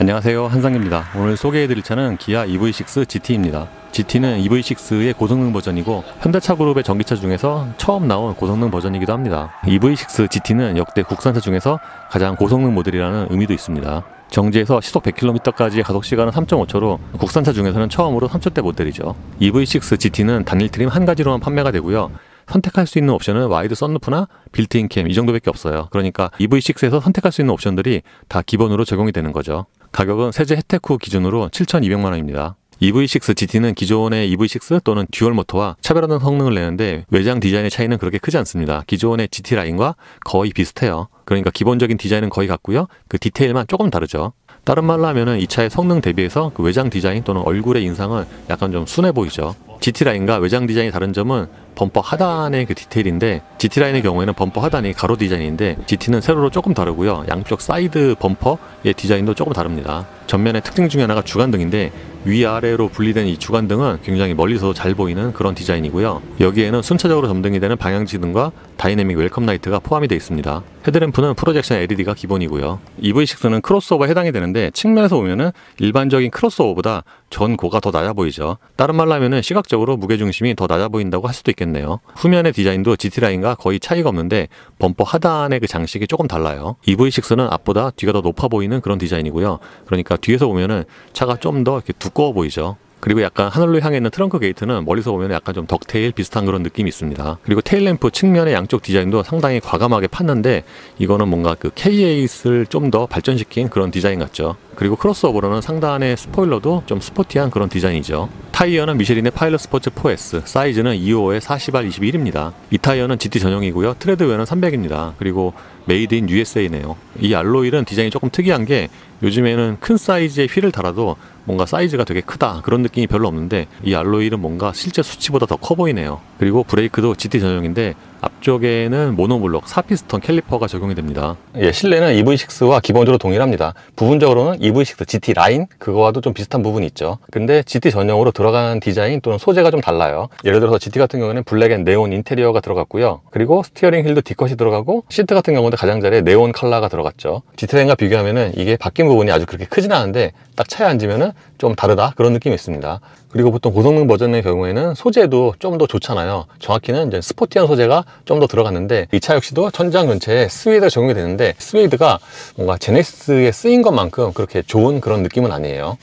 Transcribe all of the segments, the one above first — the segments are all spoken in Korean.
안녕하세요, 한상규입니다. 오늘 소개해드릴 차는 기아 EV6 GT입니다. GT는 EV6의 고성능 버전이고 현대차 그룹의 전기차 중에서 처음 나온 고성능 버전이기도 합니다. EV6 GT는 역대 국산차 중에서 가장 고성능 모델이라는 의미도 있습니다. 정지에서 시속 100km까지의 가속시간은 3.5초로 국산차 중에서는 처음으로 3초대 모델이죠. EV6 GT는 단일 트림 한 가지로만 판매가 되고요. 선택할 수 있는 옵션은 와이드 썬루프나 빌트인 캠 이 정도밖에 없어요. 그러니까 EV6에서 선택할 수 있는 옵션들이 다 기본으로 적용이 되는 거죠. 가격은 세제 혜택 후 기준으로 7,200만 원입니다. EV6 GT는 기존의 EV6 또는 듀얼 모터와 차별화된 성능을 내는데 외장 디자인의 차이는 그렇게 크지 않습니다. 기존의 GT 라인과 거의 비슷해요. 그러니까 기본적인 디자인은 거의 같고요. 그 디테일만 조금 다르죠. 다른 말로 하면은 이 차의 성능 대비해서 그 외장 디자인 또는 얼굴의 인상은 약간 좀 순해 보이죠. GT 라인과 외장 디자인이 다른 점은 범퍼 하단의 그 디테일인데, GT 라인의 경우에는 범퍼 하단이 가로 디자인인데 GT는 세로로 조금 다르고요. 양쪽 사이드 범퍼의 디자인도 조금 다릅니다. 전면의 특징 중에 하나가 주간등인데 위아래로 분리된 이 주간등은 굉장히 멀리서 잘 보이는 그런 디자인이고요. 여기에는 순차적으로 점등이 되는 방향지등과 다이내믹 웰컴 라이트가 포함이 되어 있습니다. 헤드램프는 프로젝션 LED가 기본이고요. EV6는 크로스오버에 해당이 되는데 측면에서 보면은 일반적인 크로스오버보다 전고가 더 낮아 보이죠. 다른 말로 하면은 시각적으로 무게중심이 더 낮아 보인다고 할 수도 있겠네요. 후면의 디자인도 GT라인과 거의 차이가 없는데 범퍼 하단의 그 장식이 조금 달라요. EV6는 앞보다 뒤가 더 높아 보이는 그런 디자인이고요. 그러니까 뒤에서 보면은 차가 좀 더 이렇게 두꺼워 보이죠. 그리고 약간 하늘로 향해 있는 트렁크 게이트는 멀리서 보면 약간 좀 덕테일 비슷한 그런 느낌이 있습니다. 그리고 테일램프 측면의 양쪽 디자인도 상당히 과감하게 팠는데 이거는 뭔가 그 K8을 좀 더 발전시킨 그런 디자인 같죠. 그리고 크로스오버로는 상단의 스포일러도 좀 스포티한 그런 디자인이죠. 타이어는 미쉐린의 파일럿 스포츠 4S, 사이즈는 255에 40R21입니다. 이 타이어는 GT 전용이고요. 트레드웨어는 300입니다. 그리고 메이드 인 USA네요. 이 알로이는 디자인이 조금 특이한 게 요즘에는 큰 사이즈의 휠을 달아도 뭔가 사이즈가 되게 크다 그런 느낌이 별로 없는데 이 알로이는 뭔가 실제 수치보다 더 커 보이네요. 그리고 브레이크도 GT 전용인데 앞쪽에는 모노블록 4피스톤 캘리퍼가 적용이 됩니다. 실내는 EV6와 기본적으로 동일합니다. 부분적으로는 EV6 GT 라인 그거와도 좀 비슷한 부분이 있죠. 근데 GT 전용으로 들어간 디자인 또는 소재가 좀 달라요. 예를 들어서 GT 같은 경우에는 블랙 앤 네온 인테리어가 들어갔고요. 그리고 스티어링 휠도 D컷이 들어가고 시트 같은 경우도 가장자리에 네온 컬러가 들어갔죠. GT 라인과 비교하면은 이게 바뀐 부분이 아주 그렇게 크진 않은데 딱 차에 앉으면은 좀 다르다 그런 느낌이 있습니다. 그리고 보통 고성능 버전의 경우에는 소재도 좀 더 좋잖아요. 정확히는 이제 스포티한 소재가 좀 더 들어갔는데 이 차 역시도 천장 근처에 스웨이드가 적용이 되는데 스웨이드가 뭔가 제네시스에 쓰인 것만큼 그렇게 좋은 그런 느낌은 아니에요.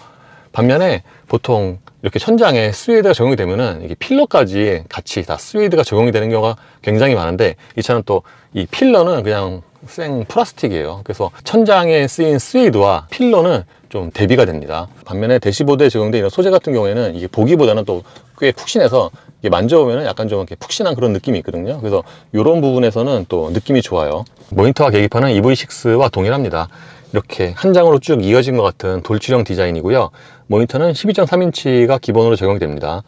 반면에 보통 이렇게 천장에 스웨이드가 적용이 되면은 이게 필러까지 같이 다 스웨이드가 적용이 되는 경우가 굉장히 많은데 이 차는 또 이 필러는 그냥 생 플라스틱이에요. 그래서 천장에 쓰인 스웨이드와 필러는 좀 대비가 됩니다. 반면에 대시보드에 적용된 이런 소재 같은 경우에는 이게 보기보다는 또 꽤 푹신해서 이게 만져보면 약간 좀 이렇게 푹신한 그런 느낌이 있거든요. 그래서 이런 부분에서는 또 느낌이 좋아요. 모니터와 계기판은 EV6와 동일합니다. 이렇게 한 장으로 쭉 이어진 것 같은 돌출형 디자인이고요. 모니터는 12.3인치가 기본으로 적용이 됩니다.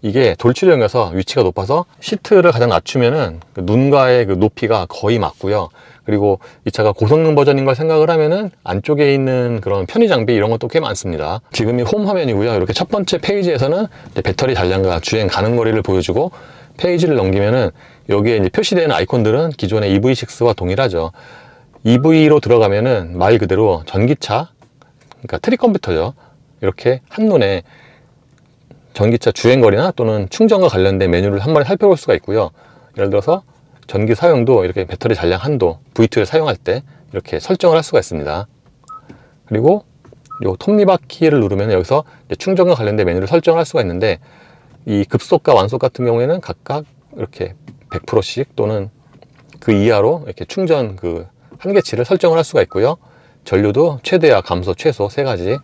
이게 돌출형이어서 위치가 높아서 시트를 가장 낮추면은 그 눈과의 그 높이가 거의 맞고요. 그리고 이 차가 고성능 버전인 걸 생각을 하면은 안쪽에 있는 그런 편의 장비 이런 것도 꽤 많습니다. 지금이 홈 화면이고요. 이렇게 첫 번째 페이지에서는 배터리 잔량과 주행 가능 거리를 보여주고 페이지를 넘기면은 여기에 이제 표시되는 아이콘들은 기존의 EV6와 동일하죠. EV로 들어가면은 말 그대로 전기차, 그러니까 트리 컴퓨터죠. 이렇게 한눈에 전기차 주행거리나 또는 충전과 관련된 메뉴를 한 번에 살펴볼 수가 있고요. 예를 들어서 전기 사용도 이렇게 배터리 잔량 한도 V2를 사용할 때 이렇게 설정을 할 수가 있습니다. 그리고 요 톱니바퀴 키를 누르면 여기서 충전과 관련된 메뉴를 설정을 할 수가 있는데 이 급속과 완속 같은 경우에는 각각 이렇게 100%씩 또는 그 이하로 이렇게 충전 그 한계치를 설정을 할 수가 있고요. 전류도 최대와 감소, 최소 세 가지.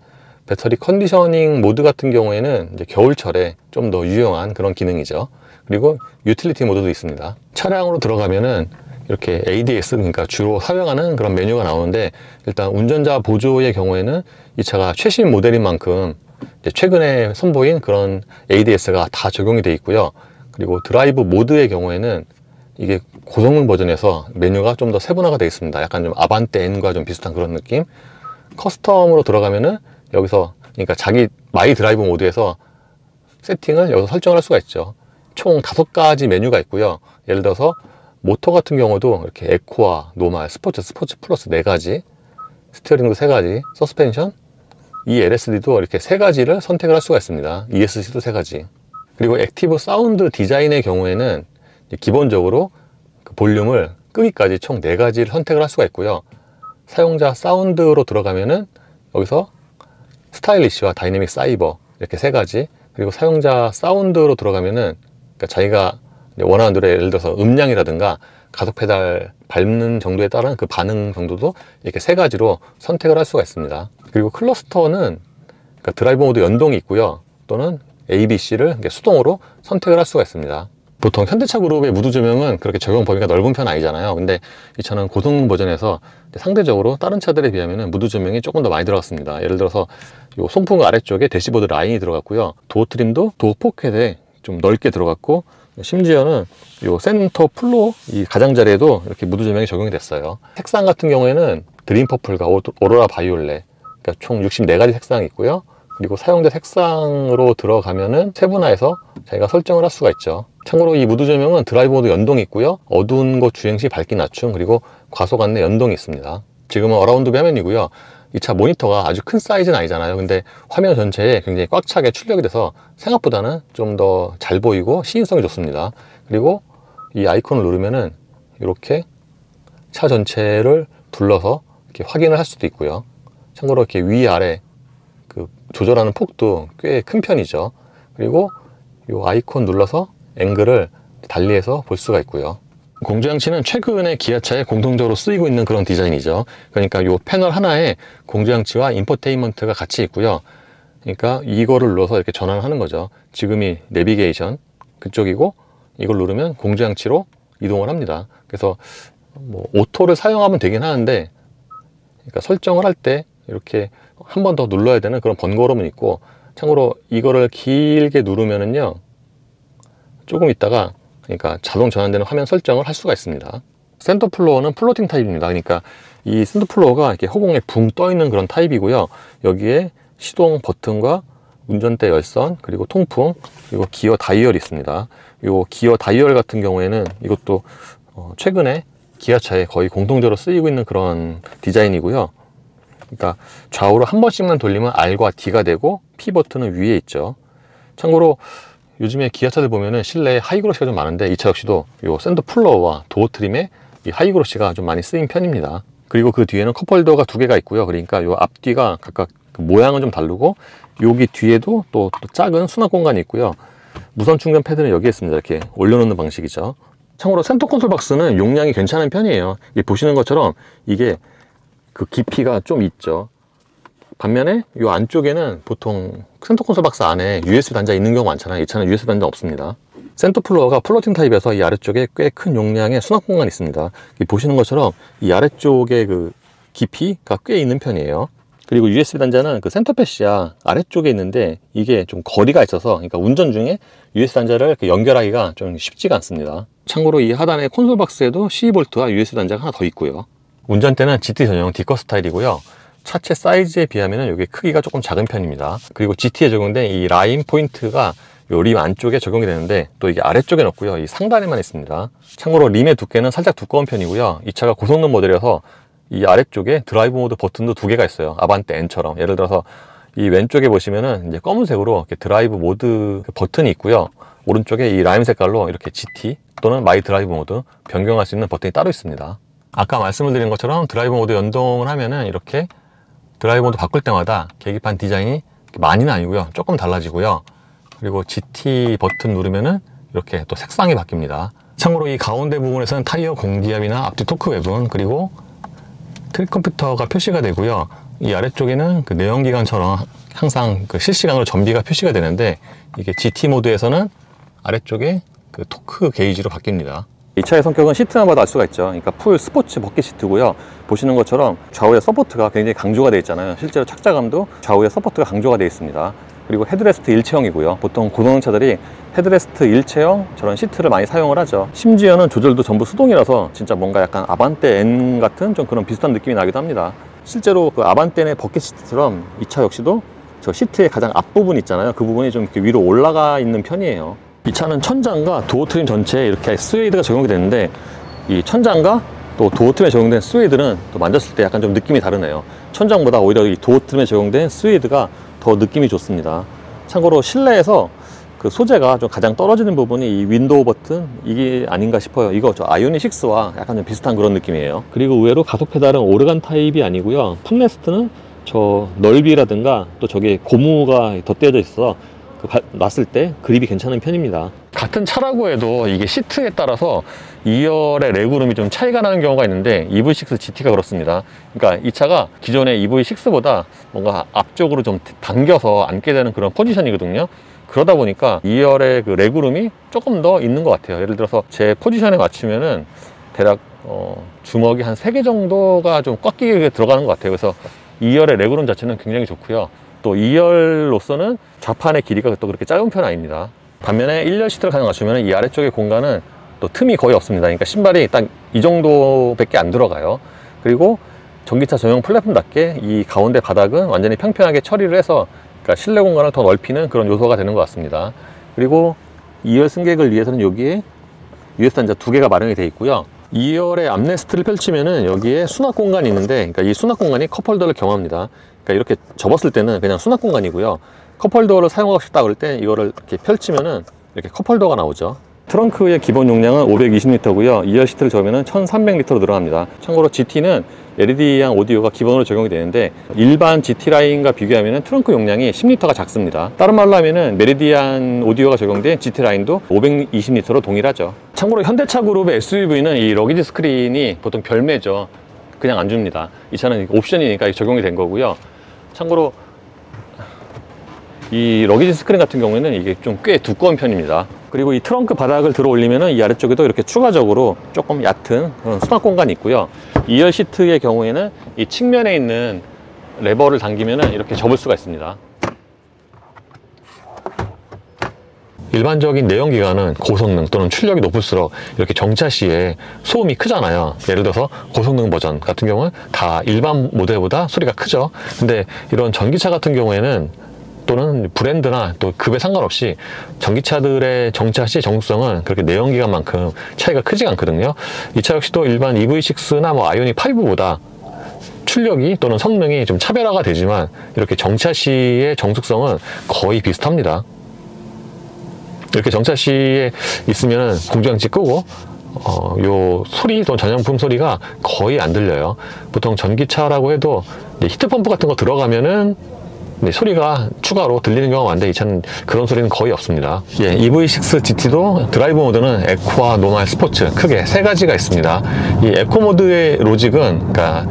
배터리 컨디셔닝 모드 같은 경우에는 이제 겨울철에 좀 더 유용한 그런 기능이죠. 그리고 유틸리티 모드도 있습니다. 차량으로 들어가면은 이렇게 ADS, 그러니까 주로 사용하는 그런 메뉴가 나오는데 일단 운전자 보조의 경우에는 이 차가 최신 모델인 만큼 이제 최근에 선보인 그런 ADS가 다 적용이 되어 있고요. 그리고 드라이브 모드의 경우에는 이게 고성능 버전에서 메뉴가 좀 더 세분화가 되어 있습니다. 약간 좀 아반떼 N과 좀 비슷한 그런 느낌. 커스텀으로 들어가면은 여기서 그러니까 자기 마이 드라이브 모드에서 세팅을 여기서 설정을 할 수가 있죠. 총 5가지 메뉴가 있고요. 예를 들어서 모터 같은 경우도 이렇게 에코와 노말, 스포츠 플러스 4가지, 스티어링도 3가지, 서스펜션, 이 LSD도 이렇게 세 가지를 선택을 할 수가 있습니다. ESC도 세 가지. 그리고 액티브 사운드 디자인의 경우에는 기본적으로 그 볼륨을 끄기까지 총 4가지를 선택을 할 수가 있고요. 사용자 사운드로 들어가면은 여기서 스타일리시와 다이내믹 사이버 이렇게 3가지, 그리고 사용자 사운드로 들어가면은 그러니까 자기가 원하는 노래, 예를 들어서 음량이라든가 가속 페달 밟는 정도에 따른 그 반응 정도도 이렇게 3가지로 선택을 할 수가 있습니다. 그리고 클러스터는 그러니까 드라이브 모드 연동이 있고요, 또는 ABC를 수동으로 선택을 할 수가 있습니다. 보통 현대차 그룹의 무드 조명은 그렇게 적용 범위가 넓은 편 아니잖아요. 근데 이 차는 고성능 버전에서 상대적으로 다른 차들에 비하면 무드 조명이 조금 더 많이 들어갔습니다. 예를 들어서 이 송풍 아래쪽에 대시보드 라인이 들어갔고요, 도어 트림도 도어 포켓에 좀 넓게 들어갔고, 심지어는 이 센터 플로어 이 가장자리에도 이렇게 무드 조명이 적용이 됐어요. 색상 같은 경우에는 드림 퍼플과 오로라 바이올렛, 그러니까 총 64가지 색상이 있고요. 그리고 사용자 색상으로 들어가면은 세분화해서 자기가 설정을 할 수가 있죠. 참고로 이 무드 조명은 드라이브 모드 연동이 있고요, 어두운 곳 주행 시 밝기 낮춤, 그리고 과속 안내 연동이 있습니다. 지금은 어라운드 화면이고요. 이 차 모니터가 아주 큰 사이즈는 아니잖아요. 근데 화면 전체에 굉장히 꽉 차게 출력이 돼서 생각보다는 좀 더 잘 보이고 시인성이 좋습니다. 그리고 이 아이콘을 누르면은 이렇게 차 전체를 둘러서 이렇게 확인을 할 수도 있고요. 참고로 이렇게 위아래 그 조절하는 폭도 꽤 큰 편이죠. 그리고 이 아이콘 눌러서 앵글을 달리해서 볼 수가 있고요. 공조장치는 최근에 기아차에 공통적으로 쓰이고 있는 그런 디자인이죠. 그러니까 이 패널 하나에 공조장치와 인포테인먼트가 같이 있고요. 그러니까 이거를 눌러서 이렇게 전환을 하는 거죠. 지금이 내비게이션 그쪽이고, 이걸 누르면 공조장치로 이동을 합니다. 그래서 뭐 오토를 사용하면 되긴 하는데, 그러니까 설정을 할 때 이렇게 한 번 더 눌러야 되는 그런 번거로움은 있고, 참고로 이거를 길게 누르면은요, 조금 있다가 그러니까 자동 전환되는 화면 설정을 할 수가 있습니다. 센터 플로어는 플로팅 타입입니다. 그러니까 이 센터 플로어가 이렇게 허공에 붕 떠 있는 그런 타입이고요. 여기에 시동 버튼과 운전대 열선, 그리고 통풍, 그리고 기어 다이얼이 있습니다. 이 기어 다이얼 같은 경우에는 이것도 최근에 기아차에 거의 공통적으로 쓰이고 있는 그런 디자인이고요. 그러니까 좌우로 한 번씩만 돌리면 R과 D가 되고, P 버튼은 위에 있죠. 참고로 요즘에 기아차들 보면은 실내에 하이그로시가 좀 많은데, 이 차 역시도 이 센터 플로어와 도어 트림에 이 하이그로시가 좀 많이 쓰인 편입니다. 그리고 그 뒤에는 컵홀더가 2개가 있고요. 그러니까 이 앞뒤가 각각 그 모양은 좀 다르고, 여기 뒤에도 또 작은 수납 공간이 있고요. 무선 충전 패드는 여기에 있습니다. 이렇게 올려놓는 방식이죠. 참고로 센터 콘솔 박스는 용량이 괜찮은 편이에요. 보시는 것처럼 이게 그 깊이가 좀 있죠. 반면에 이 안쪽에는 보통 센터 콘솔 박스 안에 USB 단자 있는 경우 많잖아요. 이 차는 USB 단자 없습니다. 센터 플로어가 플로팅 타입에서 이 아래쪽에 꽤 큰 용량의 수납 공간이 있습니다. 보시는 것처럼 이 아래쪽에 그 깊이가 꽤 있는 편이에요. 그리고 USB 단자는 그 센터 패시아 아래쪽에 있는데, 이게 좀 거리가 있어서, 그러니까 운전 중에 USB 단자를 이렇게 연결하기가 좀 쉽지가 않습니다. 참고로 이 하단의 콘솔 박스에도 12V와 USB 단자가 하나 더 있고요. 운전대는 GT 전용 D컷 스타일이고요. 차체 사이즈에 비하면 이게 크기가 조금 작은 편입니다. 그리고 GT에 적용된 이 라인 포인트가 요 림 안쪽에 적용이 되는데, 또 이게 아래쪽에는 없고요. 이 상단에만 있습니다. 참고로 림의 두께는 살짝 두꺼운 편이고요. 이 차가 고성능 모델이어서 이 아래쪽에 드라이브 모드 버튼도 2개가 있어요. 아반떼 N처럼. 예를 들어서 이 왼쪽에 보시면은 이제 검은색으로 이렇게 드라이브 모드 버튼이 있고요. 오른쪽에 이 라임 색깔로 이렇게 GT 또는 마이 드라이브 모드 변경할 수 있는 버튼이 따로 있습니다. 아까 말씀을 드린 것처럼 드라이브 모드 연동을 하면은 이렇게 드라이브 모드 바꿀 때마다 계기판 디자인이 많이는 아니고요, 조금 달라지고요. 그리고 GT 버튼 누르면은 이렇게 또 색상이 바뀝니다. 참고로 이 가운데 부분에서는 타이어 공기압이나 앞뒤 토크 외분, 그리고 트릭 컴퓨터가 표시가 되고요. 이 아래쪽에는 그 내연기관처럼 항상 그 실시간으로 전비가 표시가 되는데, 이게 GT 모드에서는 아래쪽에 그 토크 게이지로 바뀝니다. 이 차의 성격은 시트만 봐도 알 수가 있죠. 그러니까 풀 스포츠 버킷 시트고요. 보시는 것처럼 좌우에 서포트가 굉장히 강조가 되어 있잖아요. 실제로 착자감도 좌우에 서포트가 강조가 되어 있습니다. 그리고 헤드레스트 일체형이고요. 보통 고성능 차들이 헤드레스트 일체형 저런 시트를 많이 사용을 하죠. 심지어는 조절도 전부 수동이라서 진짜 뭔가 약간 아반떼 N 같은 좀 그런 비슷한 느낌이 나기도 합니다. 실제로 그 아반떼의 버킷 시트처럼 이 차 역시도 저 시트의 가장 앞부분 있잖아요. 그 부분이 좀 이렇게 위로 올라가 있는 편이에요. 이 차는 천장과 도어 트림 전체에 이렇게 스웨이드가 적용이 되는데, 이 천장과 또 도어 트림에 적용된 스웨이드는 또 만졌을 때 약간 좀 느낌이 다르네요. 천장보다 오히려 이 도어 트림에 적용된 스웨이드가 더 느낌이 좋습니다. 참고로 실내에서 그 소재가 좀 가장 떨어지는 부분이 이 윈도우 버튼 이게 아닌가 싶어요. 이거 저 아이오닉 6와 약간 좀 비슷한 그런 느낌이에요. 그리고 의외로 가속 페달은 오르간 타입이 아니고요. 팜레스트는 저 넓이라든가 또 저기 고무가 덧대어져 있어 놨을 때 그립이 괜찮은 편입니다. 같은 차라고 해도 이게 시트에 따라서 2열의 레그룸이 좀 차이가 나는 경우가 있는데 EV6 GT가 그렇습니다. 그러니까 이 차가 기존의 EV6보다 뭔가 앞쪽으로 좀 당겨서 앉게 되는 그런 포지션이거든요. 그러다 보니까 2열의 그 레그룸이 조금 더 있는 것 같아요. 예를 들어서 제 포지션에 맞추면은 대략 주먹이 한 3개 정도가 좀 꽉 끼게 들어가는 것 같아요. 그래서 2열의 레그룸 자체는 굉장히 좋고요. 또 2열로서는 좌판의 길이가 또 그렇게 짧은 편은 아닙니다. 반면에 1열 시트를 가장 맞추면 이 아래쪽의 공간은 또 틈이 거의 없습니다. 그러니까 신발이 딱 이 정도밖에 안 들어가요. 그리고 전기차 전용 플랫폼답게 이 가운데 바닥은 완전히 평평하게 처리를 해서 그러니까 실내 공간을 더 넓히는 그런 요소가 되는 것 같습니다. 그리고 2열 승객을 위해서는 여기에 유에스 단자 2개가 마련이 되어 있고요. 2열의 암레스트를 펼치면은 여기에 수납 공간이 있는데, 그러니까 이 수납 공간이 컵홀더를 겸합니다. 그러니까 이렇게 접었을 때는 그냥 수납 공간이고요. 컵홀더를 사용하고 싶다 그럴 때 이거를 이렇게 펼치면은 이렇게 컵홀더가 나오죠. 트렁크의 기본 용량은 520리터고요. 2열 시트를 접으면 1300리터로 늘어납니다. 참고로 GT는 메리디안 오디오가 기본으로 적용이 되는데 일반 GT 라인과 비교하면 트렁크 용량이 10리터가 작습니다. 다른 말로 하면 메리디안 오디오가 적용된 GT 라인도 520리터로 동일하죠. 참고로 현대차 그룹의 SUV는 이 러기지 스크린이 보통 별매죠. 그냥 안 줍니다. 이 차는 옵션이니까 적용이 된 거고요. 참고로 이 러기지 스크린 같은 경우에는 이게 좀 꽤 두꺼운 편입니다. 그리고 이 트렁크 바닥을 들어 올리면은 이 아래쪽에도 이렇게 추가적으로 조금 얕은 그런 수납 공간이 있고요. 2열 시트의 경우에는 이 측면에 있는 레버를 당기면은 이렇게 접을 수가 있습니다. 일반적인 내연기관은 고성능 또는 출력이 높을수록 이렇게 정차 시에 소음이 크잖아요. 예를 들어서 고성능 버전 같은 경우는 다 일반 모델보다 소리가 크죠. 근데 이런 전기차 같은 경우에는 또는 브랜드나 또 급에 상관없이 전기차들의 정차 시 정수성은 그렇게 내연기관만큼 차이가 크지가 않거든요. 이 차 역시도 일반 EV6나 뭐 아이오닉 5보다 출력이 또는 성능이 좀 차별화가 되지만 이렇게 정차 시의 정숙성은 거의 비슷합니다. 이렇게 정차 시에 있으면 공조장치 끄고 요 소리 또는 전용품 소리가 거의 안 들려요. 보통 전기차라고 해도 히트펌프 같은 거 들어가면은 소리가 추가로 들리는 경우가 많은데 이 차는 그런 소리는 거의 없습니다. 예, EV6 GT도 드라이브 모드는 에코와 노멀, 스포츠 크게 3가지가 있습니다. 이 에코 모드의 로직은 그러니까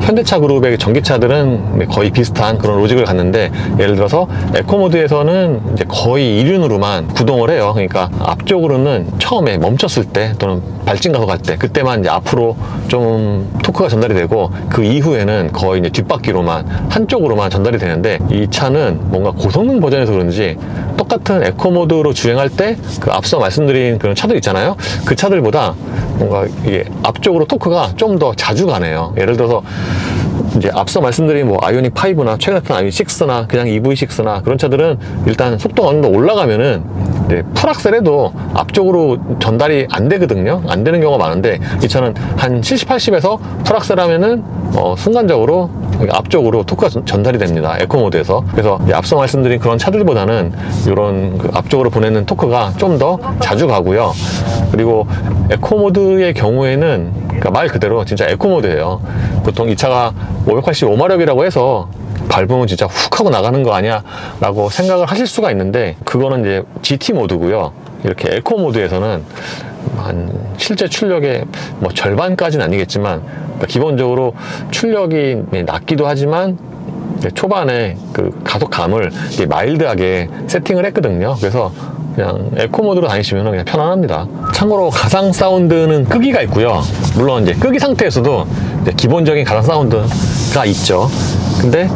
현대차 그룹의 전기차들은 거의 비슷한 그런 로직을 갖는데, 예를 들어서 에코 모드에서는 이제 거의 이륜으로만 구동을 해요. 그러니까 앞쪽으로는 처음에 멈췄을 때 또는 발진 가속할 때 그때만 이제 앞으로 좀 토크가 전달이 되고 그 이후에는 거의 이제 뒷바퀴로만 한쪽으로만 전달이 되는데, 이 차는 뭔가 고성능 버전에서 그런지 똑같은 에코 모드로 주행할 때 그 앞서 말씀드린 그런 차들 있잖아요. 그 차들보다 뭔가 이게 앞쪽으로 토크가 좀 더 자주 가네요. 예를 들어서 이제 앞서 말씀드린 뭐 아이오닉 5나 최근 같은 아이오닉 6나 그냥 EV6나 그런 차들은 일단 속도가 어느 정도 올라가면은 풀악셀에도 앞쪽으로 전달이 안 되거든요. 안 되는 경우가 많은데 이 차는 한 70, 80에서 풀악셀 하면은 순간적으로 앞쪽으로 토크가 전달이 됩니다. 에코 모드에서. 그래서 앞서 말씀드린 그런 차들보다는 이런 그 앞쪽으로 보내는 토크가 좀 더 자주 가고요. 그리고 에코 모드의 경우에는 그러니까 말 그대로 진짜 에코 모드예요. 보통 이 차가 585마력이라고 해서 밟으면 진짜 훅 하고 나가는 거 아니야 라고 생각을 하실 수가 있는데, 그거는 이제 GT 모드고요. 이렇게 에코 모드에서는 한 실제 출력의 뭐 절반까지는 아니겠지만 그러니까 기본적으로 출력이 낮기도 하지만 초반에 그 가속감을 마일드하게 세팅을 했거든요. 그래서 그냥 에코 모드로 다니시면 그냥 편안합니다. 참고로 가상 사운드는 끄기가 있고요. 물론 이제 끄기 상태에서도 이제 기본적인 가상 사운드가 있죠. 근데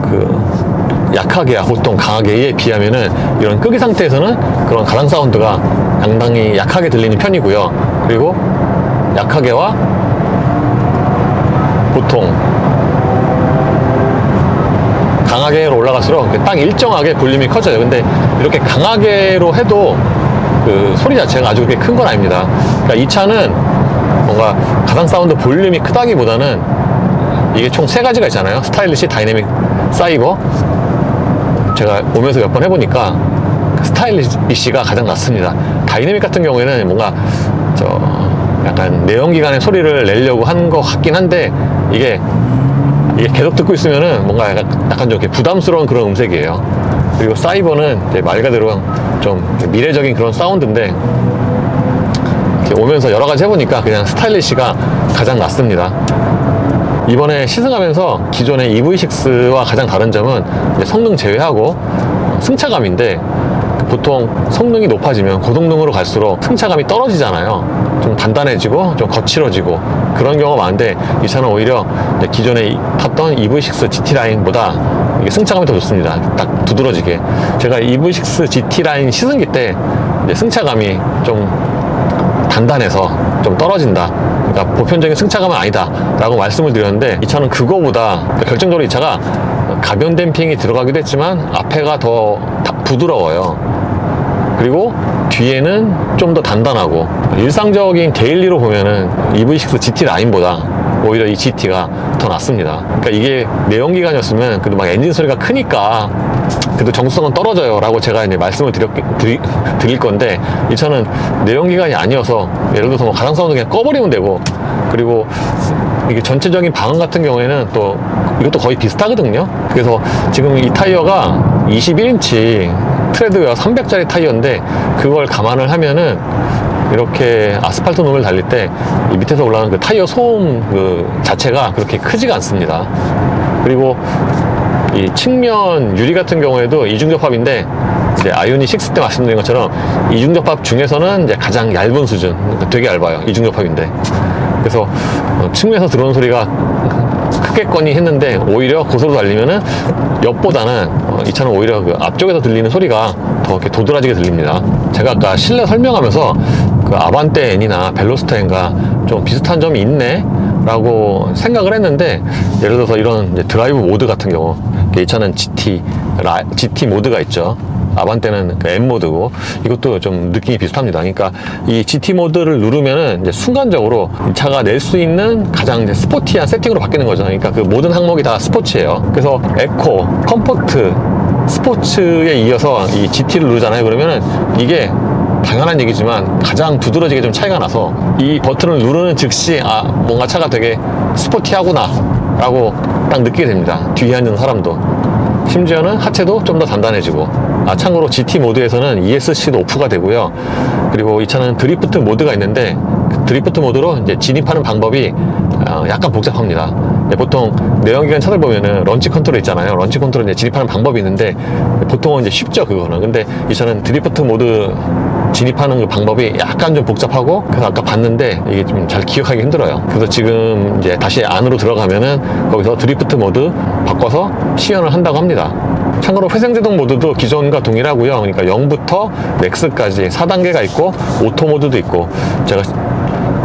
그 약하게 보통 강하게에 비하면은 이런 끄기 상태에서는 그런 가상 사운드가 상당히 약하게 들리는 편이고요. 그리고 약하게와 보통 강하게로 올라갈수록 딱 일정하게 볼륨이 커져요. 근데 이렇게 강하게로 해도 그 소리 자체가 아주 그렇게 큰 건 아닙니다. 그러니까 이 차는 뭔가 가상 사운드 볼륨이 크다기보다는 이게 총 3가지가 있잖아요. 스타일리시, 다이내믹, 사이버. 제가 오면서 몇 번 해보니까 스타일리시가 가장 낫습니다. 다이내믹 같은 경우에는 뭔가 약간 내연기관의 소리를 내려고 한 것 같긴 한데 이게 계속 듣고 있으면은 뭔가 약간 좀 이렇게 부담스러운 그런 음색이에요. 그리고 사이버는 이제 말 그대로 좀 미래적인 그런 사운드인데 이렇게 오면서 여러 가지 해보니까 그냥 스타일리시가 가장 낫습니다. 이번에 시승하면서 기존의 EV6와 가장 다른 점은 이제 성능 제외하고 승차감인데, 보통 성능이 높아지면 고성능으로 갈수록 승차감이 떨어지잖아요. 좀 단단해지고 좀 거칠어지고 그런 경우가 많은데, 이 차는 오히려 기존에 탔던 EV6 GT 라인보다 이게 승차감이 더 좋습니다. 딱 두드러지게. 제가 EV6 GT 라인 시승기 때 이제 승차감이 좀 단단해서 좀 떨어진다, 그러니까 보편적인 승차감은 아니다 라고 말씀을 드렸는데, 이 차는 그거보다 결정적으로 이 차가 가변 댐핑이 들어가기도 했지만 앞에가 더 부드러워요. 그리고 뒤에는 좀 더 단단하고, 일상적인 데일리로 보면은 EV6 GT 라인보다 오히려 이 GT가 더 낫습니다. 그러니까 이게 내연기관이었으면 그래도 막 엔진 소리가 크니까 그래도 정수성은 떨어져요 라고 제가 이제 말씀을 드릴 건데, 이 차는 내연기관이 아니어서 예를 들어서 뭐 가상 사운드 그냥 꺼버리면 되고, 그리고 이게 전체적인 방음 같은 경우에는 또 이것도 거의 비슷하거든요. 그래서 지금 이 타이어가 21인치 트레드웨어 300짜리 타이어인데, 그걸 감안을 하면은 이렇게 아스팔트 놈을 달릴 때 이 밑에서 올라가는 그 타이어 소음 그 자체가 그렇게 크지가 않습니다. 그리고 이 측면 유리 같은 경우에도 이중접합인데, 이제 아이오닉 6 때 말씀드린 것처럼 이중접합 중에서는 이제 가장 얇은 수준, 그러니까 되게 얇아요. 이중접합인데. 그래서 측면에서 들어오는 소리가 크겠거니 했는데, 오히려 고속으로 달리면은 옆보다는 이 차는 오히려 그 앞쪽에서 들리는 소리가 더 이렇게 도드라지게 들립니다. 제가 아까 실내 설명하면서 그 아반떼 N이나 벨로스터 N과 좀 비슷한 점이 있네 라고 생각을 했는데, 예를 들어서 이런 이제 드라이브 모드 같은 경우, 이 차는 GT 모드가 있죠. 아반떼는 그 M 모드고, 이것도 좀 느낌이 비슷합니다. 그러니까 이 GT 모드를 누르면은 이제 순간적으로 이 차가 낼 수 있는 가장 이제 스포티한 세팅으로 바뀌는 거죠. 그러니까 그 모든 항목이 다 스포츠예요. 그래서 에코, 컴포트, 스포츠에 이어서 이 GT를 누르잖아요. 그러면은 이게 당연한 얘기지만 가장 두드러지게 좀 차이가 나서, 이 버튼을 누르는 즉시 뭔가 차가 되게 스포티하구나 라고 딱 느끼게 됩니다. 뒤에 앉은 사람도. 심지어는 하체도 좀 더 단단해지고, 참고로 GT 모드에서는 ESC도 오프가 되고요. 그리고 이 차는 드리프트 모드가 있는데, 그 드리프트 모드로 이제 진입하는 방법이 약간 복잡합니다. 보통 내연기관 차들 보면은 런치 컨트롤 있잖아요. 런치 컨트롤 이제 진입하는 방법이 있는데, 보통은 이제 쉽죠, 그거는. 근데 이 차는 드리프트 모드 진입하는 그 방법이 약간 좀 복잡하고, 그래서 아까 봤는데 이게 좀 잘 기억하기 힘들어요. 그래서 지금 이제 다시 안으로 들어가면은 거기서 드리프트 모드 바꿔서 시연을 한다고 합니다. 참고로 회생제동 모드도 기존과 동일하고요. 그러니까 0부터 맥스까지 4단계가 있고, 오토 모드도 있고, 제가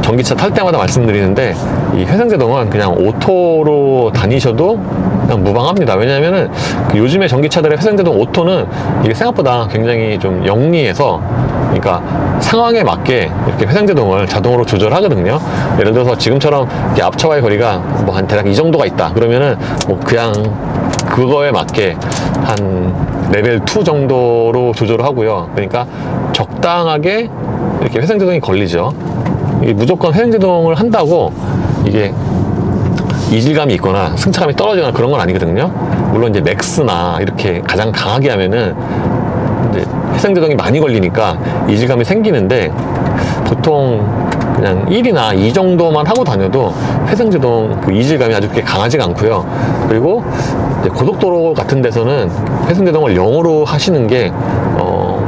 전기차 탈 때마다 말씀드리는데, 이 회생제동은 그냥 오토로 다니셔도 그냥 무방합니다. 왜냐면은 요즘에 전기차들의 회생제동 오토는 이게 생각보다 굉장히 좀 영리해서, 그러니까 상황에 맞게 이렇게 회생제동을 자동으로 조절하거든요. 예를 들어서 지금처럼 이렇게 앞차와의 거리가 뭐 한 대략 이 정도가 있다 그러면은 뭐 그냥 그거에 맞게 한 레벨 2 정도로 조절을 하고요. 그러니까 적당하게 이렇게 회생제동이 걸리죠. 이게 무조건 회생제동을 한다고 이게 이질감이 있거나 승차감이 떨어지거나 그런 건 아니거든요. 물론 이제 맥스나 이렇게 가장 강하게 하면은 이제 회생제동이 많이 걸리니까 이질감이 생기는데, 보통 그냥 1이나 2 정도만 하고 다녀도 회생제동 그 이질감이 아주 그렇게 강하지가 않고요. 그리고 이제 고속도로 같은 데서는 회생제동을 0으로 하시는 게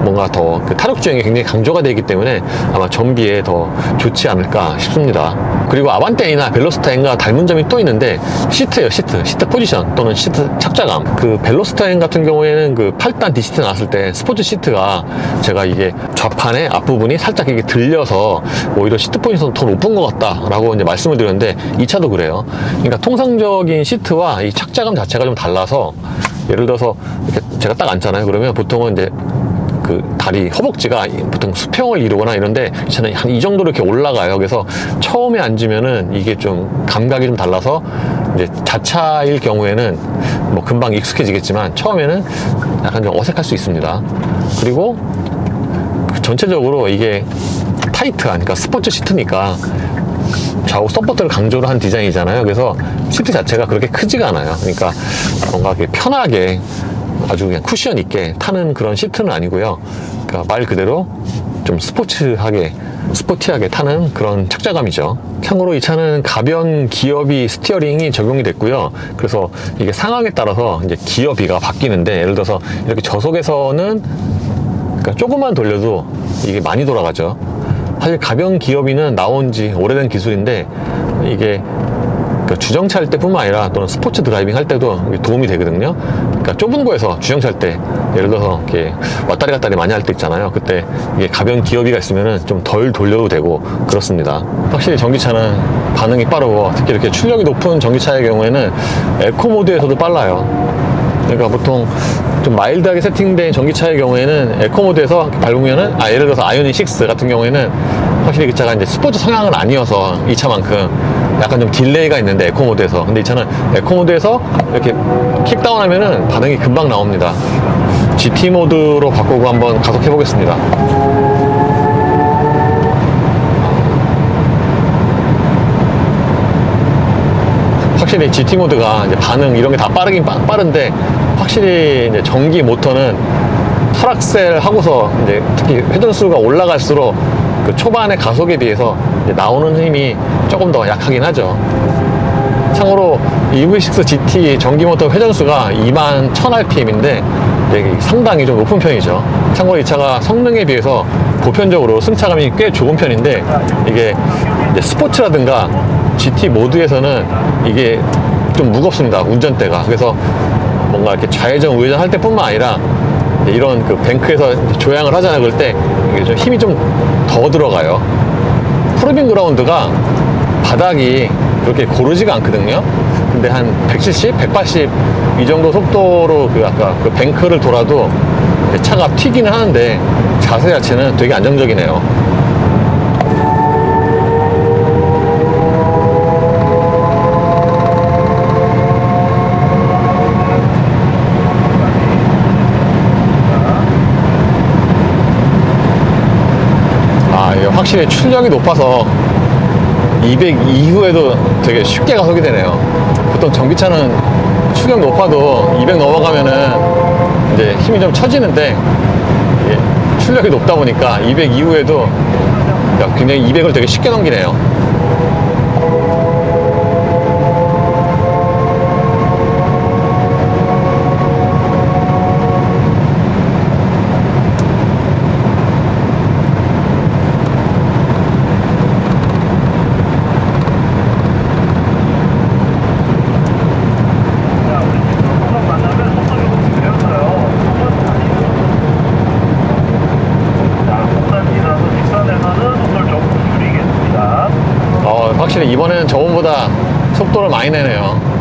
뭔가 더 그 타력 주행이 굉장히 강조가 되기 때문에 아마 전비에 더 좋지 않을까 싶습니다. 그리고 아반떼나 벨로스터 N과 닮은 점이 또 있는데, 시트예요. 시트 포지션 또는 시트 착자감. 그 벨로스터 N 같은 경우에는 그 8단 D시트 나왔을 때 스포츠 시트가, 제가 이게 좌판의 앞부분이 살짝 이게 들려서 오히려 시트 포지션이 더 높은 것 같다 라고 이제 말씀을 드렸는데, 이 차도 그래요. 그러니까 통상적인 시트와 이 착자감 자체가 좀 달라서, 예를 들어서 이렇게 제가 딱 앉잖아요. 그러면 보통은 이제 그 다리, 허벅지가 보통 수평을 이루거나 이런데, 이 차는 한 이 정도로 이렇게 올라가요. 그래서 처음에 앉으면은 이게 좀 감각이 좀 달라서 이제 자차일 경우에는 뭐 금방 익숙해지겠지만 처음에는 약간 좀 어색할 수 있습니다. 그리고 전체적으로 이게 타이트한, 그러니까 스포츠 시트니까 좌우 서포트를 강조를 한 디자인이잖아요. 그래서 시트 자체가 그렇게 크지가 않아요. 그러니까 뭔가 이렇게 편하게 아주 그냥 쿠션 있게 타는 그런 시트는 아니고요. 그러니까 말 그대로 좀 스포티하게 타는 그런 착자감이죠. 참고로 이 차는 가변 기어비 스티어링이 적용이 됐고요. 그래서 이게 상황에 따라서 이제 기어비가 바뀌는데, 예를 들어서 이렇게 저속에서는 그러니까 조금만 돌려도 이게 많이 돌아가죠. 사실 가변 기어비는 나온 지 오래된 기술인데, 이게 그러니까 주정차 할 때뿐만 아니라 또는 스포츠 드라이빙 할 때도 도움이 되거든요. 그러니까 좁은 곳에서 주정차 할 때, 예를 들어서 이렇게 왔다리 갔다리 많이 할 때 있잖아요. 그때 이게 가변 기어비가 있으면은 좀 덜 돌려도 되고 그렇습니다. 확실히 전기차는 반응이 빠르고, 특히 이렇게 출력이 높은 전기차의 경우에는 에코 모드에서도 빨라요. 그러니까 보통 좀 마일드하게 세팅된 전기차의 경우에는 에코 모드에서 밟으면은, 예를 들어서 아이오닉 6 같은 경우에는 확실히 그 차가 이제 스포츠 성향은 아니어서 이 차만큼 약간 좀 딜레이가 있는데, 에코 모드에서. 근데 이 차는 에코 모드에서 이렇게 킥다운 하면은 반응이 금방 나옵니다. GT 모드로 바꾸고 한번 가속해 보겠습니다. 확실히 GT 모드가 이제 반응 이런 게 다 빠르긴 빠른데, 확실히 이제 전기 모터는 풀악셀 하고서 이제 특히 회전수가 올라갈수록 그 초반의 가속에 비해서 이제 나오는 힘이 조금 더 약하긴 하죠. 참고로 EV6 GT 전기 모터 회전수가 21,000rpm인데 상당히 좀 높은 편이죠. 참고로 이 차가 성능에 비해서 보편적으로 승차감이 꽤 좋은 편인데, 이게 이제 스포츠라든가 GT 모드에서는 이게 좀 무겁습니다, 운전대가. 그래서 뭔가 이렇게 좌회전 우회전 할 때뿐만 아니라 이런 그 뱅크에서 조향을 하잖아요. 그럴 때 이게 좀 힘이 좀 더 들어가요. 프로빙 그라운드가 바닥이 그렇게 고르지가 않거든요. 근데 한 170, 180 이 정도 속도로 그 아까 그 뱅크를 돌아도 차가 튀기는 하는데 자세 자체는 되게 안정적이네요. 확실히 출력이 높아서 200 이후에도 되게 쉽게 가속이 되네요. 보통 전기차는 출력 높아도 200 넘어가면은 이제 힘이 좀 처지는데, 이게 출력이 높다 보니까 200 이후에도 굉장히 200을 되게 쉽게 넘기네요. 확실히 이번에는 저번보다 속도를 많이 내네요.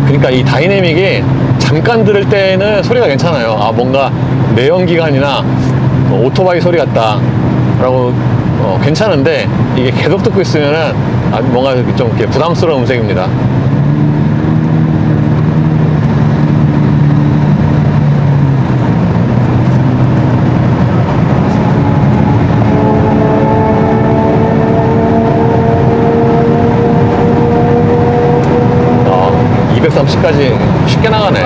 그러니까 이 다이내믹이 잠깐 들을 때는 소리가 괜찮아요. 뭔가 내연기관이나 오토바이 소리 같다 라고 괜찮은데, 이게 계속 듣고 있으면은 뭔가 좀 이렇게 부담스러운 음색입니다. 까지 쉽게 나가네.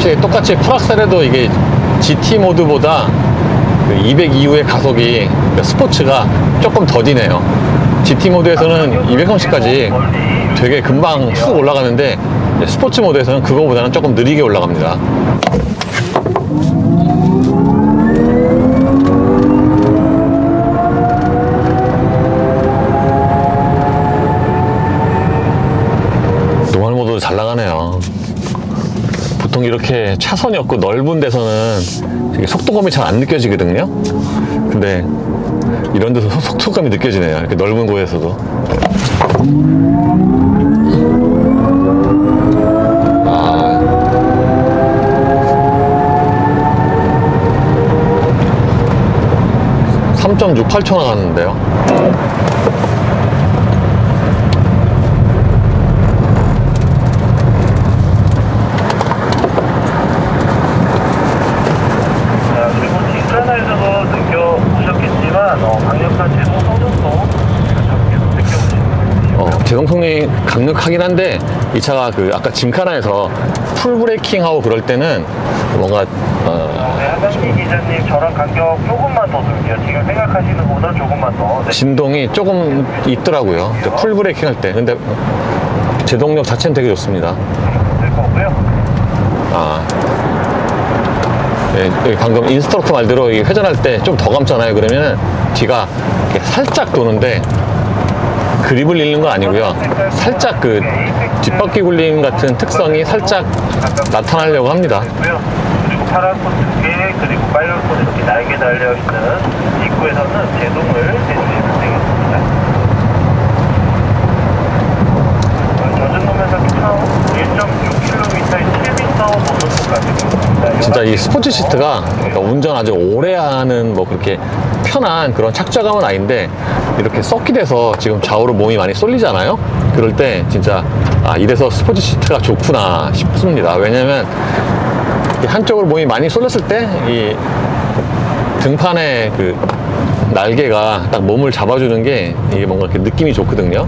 사실 똑같이 풀악셀에도 이게 GT 모드보다 200 이후의 가속이 스포츠가 조금 더디네요. GT 모드에서는 230까지 되게 금방 쑥 올라가는데 스포츠 모드에서는 그거보다는 조금 느리게 올라갑니다. 노멀 모드도 잘 나가네요. 보통 이렇게 차선이 없고 넓은 데서는 속도감이 잘 안 느껴지거든요. 근데 이런 데서 속도감이 느껴지네요. 이렇게 넓은 곳에서도. 아. 3.68초 나갔는데요. 제동 성능이 강력하긴 한데 이 차가 아까 짐카나에서 풀 브레이킹하고 그럴 때는 뭔가 한강기 기자님 저랑 간격 조금만 더 둘게요. 지금 생각하시는 것보다 조금만 더. 네. 진동이 조금 있더라고요. 풀 브레이킹 할 때. 근데 제동력 자체는 되게 좋습니다. 될 거고요. 아. 네, 여기 방금 인스트럭터 말대로 이 회전할 때 좀 더 감잖아요. 그러면 뒤가 이렇게 살짝 도는데 그립을 잃는 건 아니고요. 살짝 뒷바퀴 굴림 같은 특성이 살짝 나타나려고 합니다. 그리고 파란 꽃 2개, 그리고 빨간 꽃 이렇게 날개 달려있는 입구에서는 제동을 해주시면 되겠습니다. 저준노면서 차후 1.6km의 7m 고속도까지 있습니다. 진짜 이 스포츠 시트가 운전 아주 오래 하는 그렇게 편한 그런 착좌감은 아닌데 이렇게 서킷에서 지금 좌우로 몸이 많이 쏠리잖아요. 그럴 때 진짜 이래서 스포츠 시트가 좋구나 싶습니다. 왜냐면 한쪽으로 몸이 많이 쏠렸을 때 이 등판의 날개가 딱 몸을 잡아주는 게 이게 뭔가 이렇게 느낌이 좋거든요.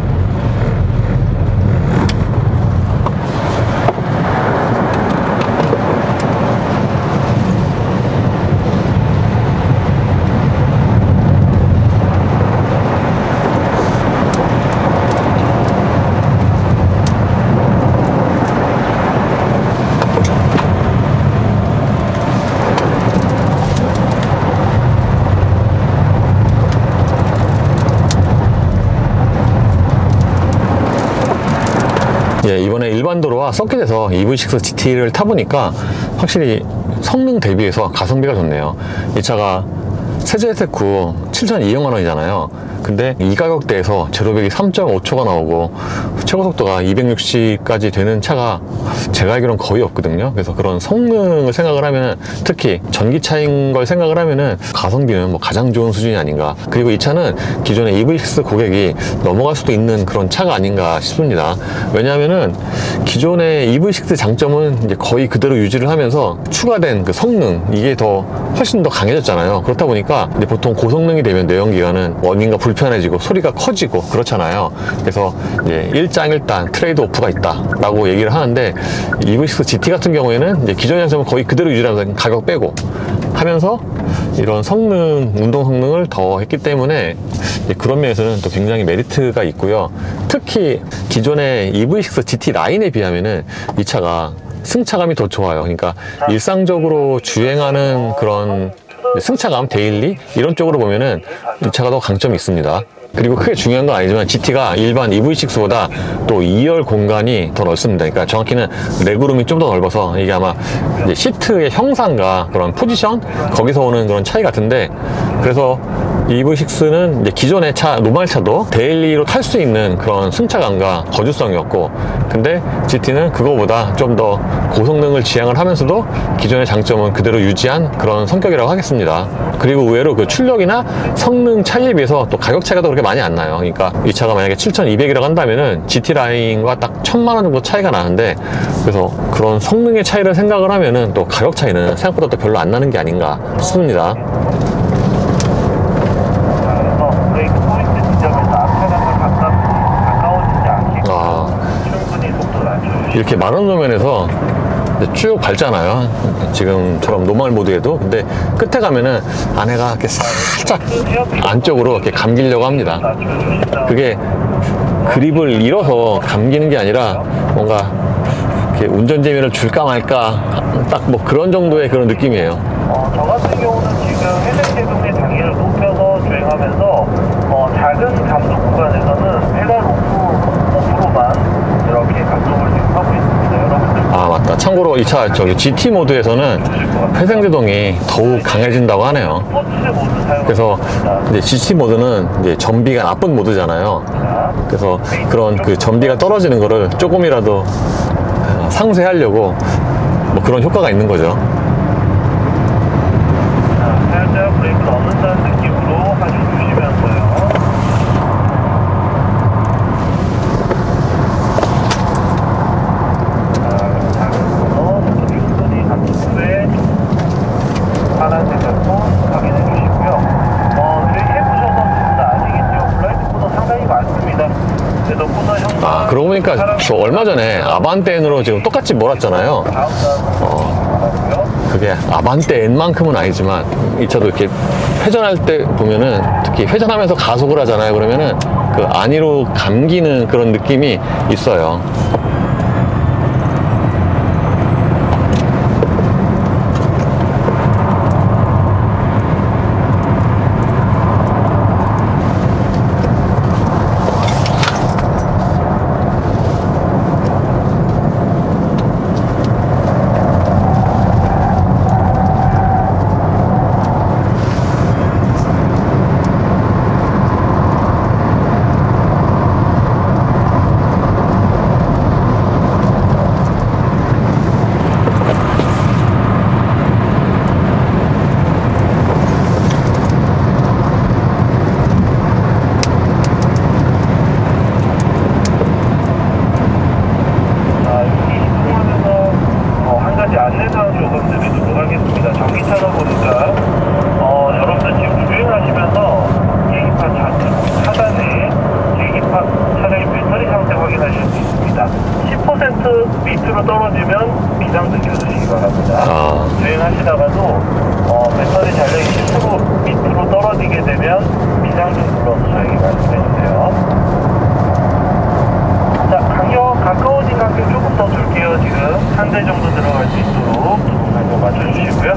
예, 이번에 일반 도로와 서킷에서 EV6 GT를 타보니까 확실히 성능 대비해서 가성비가 좋네요. 이 차가 세제 혜택 후 7,200만 원이잖아요. 근데 이 가격대에서 제로백이 3.5초가 나오고 최고 속도가 260까지 되는 차가 제가 알기로는 거의 없거든요. 그래서 그런 성능을 생각을 하면, 특히 전기차인 걸 생각을 하면은 가성비는 가장 좋은 수준이 아닌가. 그리고 이 차는 기존의 EV6 고객이 넘어갈 수도 있는 그런 차가 아닌가 싶습니다. 왜냐하면은 기존의 EV6 장점은 이제 거의 그대로 유지를 하면서 추가된 성능, 이게 훨씬 더 강해졌잖아요. 그렇다 보니까 이제 보통 고성능이 되면 내연기관은 원인가 불편해지고 소리가 커지고 그렇잖아요. 그래서 이제 일장일단 트레이드 오프가 있다 라고 얘기를 하는데, EV6 GT 같은 경우에는 이제 기존의 장점은 거의 그대로 유지하면서 가격 빼고 하면서 이런 성능, 운동 성능을 더 했기 때문에 그런 면에서는 또 굉장히 메리트가 있고요. 특히 기존의 EV6 GT 라인에 비하면은 이 차가 승차감이 더 좋아요. 그러니까 일상적으로 주행하는 그런 승차감, 데일리 이런 쪽으로 보면은 이 차가 더 강점이 있습니다. 그리고 크게 중요한 건 아니지만 GT가 일반 EV6보다 또 2열 공간이 더 넓습니다. 그러니까 정확히는 레그룸이 좀 더 넓어서 이게 아마 이제 시트의 형상과 그런 포지션, 거기서 오는 그런 차이 같은데, 그래서 EV6는 이제 기존의 차, 노말 차도 데일리로 탈 수 있는 그런 승차감과 거주성이었고, 근데 GT는 그거보다 좀 더 고성능을 지향을 하면서도 기존의 장점은 그대로 유지한 그런 성격이라고 하겠습니다. 그리고 의외로 그 출력이나 성능 차이에 비해서 또 가격 차이가 또 그렇게 많이 안 나요. 그러니까 이 차가 만약에 7,200이라고 한다면은 GT 라인과 딱 1,000만 원 정도 차이가 나는데, 그래서 그런 성능의 차이를 생각을 하면은 또 가격 차이는 생각보다 또 별로 안 나는 게 아닌가 싶습니다. 이렇게 만원 노면에서 이제 쭉 밟잖아요. 지금처럼 노멀 모드에도. 근데 끝에 가면은 안에가 이렇게 살짝 안쪽으로 이렇게 감기려고 합니다. 그게 그립을 잃어서 감기는 게 아니라 뭔가 이렇게 운전 재미를 줄까 말까 딱 뭐 그런 정도의 그런 느낌이에요. 저 같은 경우는 지금 회전제동의 단계를 높여서 주행하면서 작은 감속 구간에서는 페달 오프로만 이렇게 감속을 지금 하고 있습니다. 여러분들 아 맞다. 참고로 이 차 저기 GT 모드에서는 회생제동이 더욱 강해진다고 하네요. 스포츠 모드 사용을 그래서 합니다. 이제 GT 모드는 이제 전비가 나쁜 모드잖아요. 그래서 그런 그 전비가 떨어지는 거를 조금이라도 상쇄하려고 뭐 그런 효과가 있는 거죠. 자, 살짝 브레이크 넣는다는 느낌으로 아주 주시면서요. 작은 코너, 저쪽 유선이 앞쪽에 파란색 잡고 확인해 주시고요. 주행해보셔서 진짜 아시겠죠? 블라인드 코너 상당히 많습니다. 그래서 코너 형상 아 그러고 보니까 저 얼마 전에 아반떼N으로 지금 똑같이 몰았잖아요. 그게 아반떼 N만큼은 아니지만 이 차도 이렇게 회전할 때 보면은 특히 회전하면서 가속을 하잖아요. 그러면은 그 안으로 감기는 그런 느낌이 있어요. 안내사항 조금드리도록 하겠습니다. 전기차다 보니까 여러분들 지금 주행하시면서 계기판 좌측 하단에 계기판 차량의 배터리 상태 확인하실 수 있습니다. 10% 밑으로 떨어지면 비상등 켜주시기 바랍니다. 주행하시다가도 배터리 잔량이 10% 밑으로 떨어지게 되면 비상등 눌러서 저에게 말씀해주세요. 자, 가까워진 간격 조금 더 줄게요. 지금 한 대 정도 들어갈 수 있도록 간격 맞춰주시고요.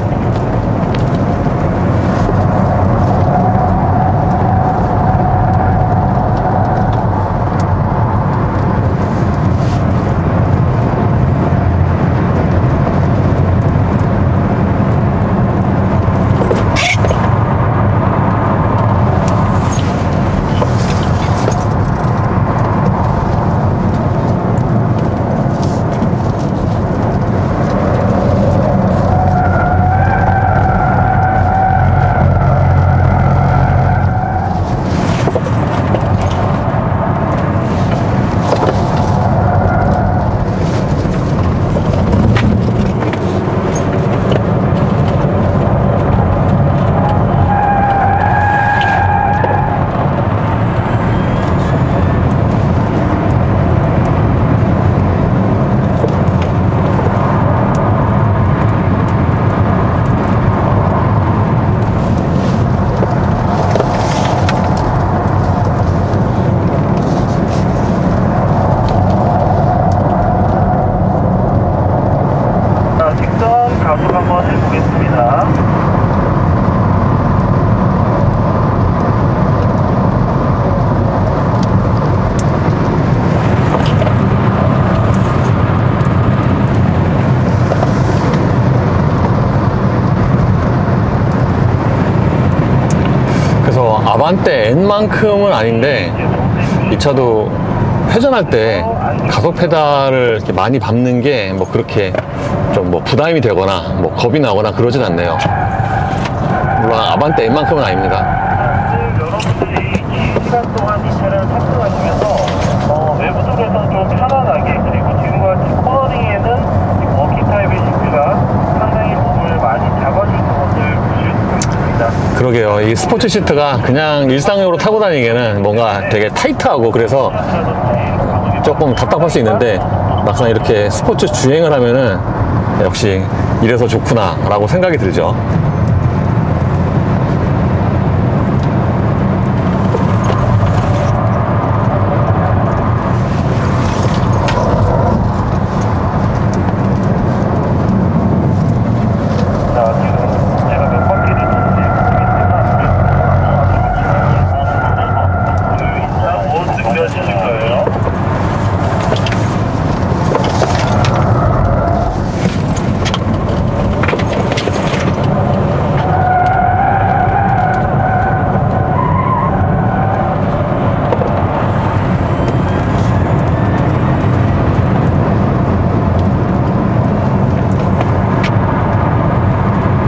가속 한번 해보겠습니다. 그래서 아반떼 N만큼은 아닌데 이 차도 회전할 때 가속 페달을 이렇게 많이 밟는 게 뭐 그렇게 좀 뭐 부담이 되거나 뭐 겁이 나거나 그러진 않네요. 물론 아반떼 N만큼은 아닙니다. 여러분들이 이 시간 동안 이 차량을 탑승하시면서 외부적으로서 좀 편안하게, 그리고 지금과 같이 코너링에는 워킹 타입의 시트가 상당히 몸을 많이 잡아주는 것을 보실 수가 있습니다. 그러게요. 이 스포츠 시트가 그냥 일상용으로 타고 다니기에는 뭔가 되게 타이트하고 그래서 조금 답답할 수 있는데 막상 이렇게 스포츠 주행을 하면은 역시 이래서 좋구나 라고 생각이 들죠. 자, 지금 제가 몇 바퀴를 도는지 모르겠지만 뭐 느껴지실 거예요.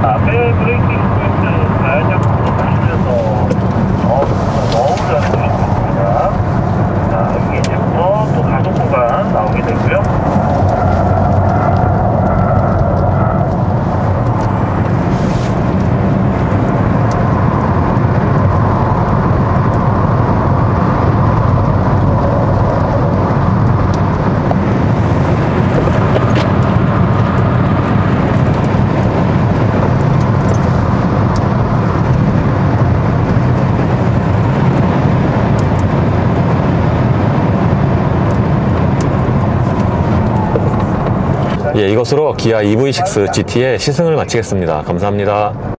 앞에 브레이킹 포인트 가야작부터 가시면서 너무 잘 보셨습니다. 자, 여기 이제부터 또 가속 구간 나오게 되고요. 예, 이것으로 기아 EV6 GT의 시승을 마치겠습니다. 감사합니다.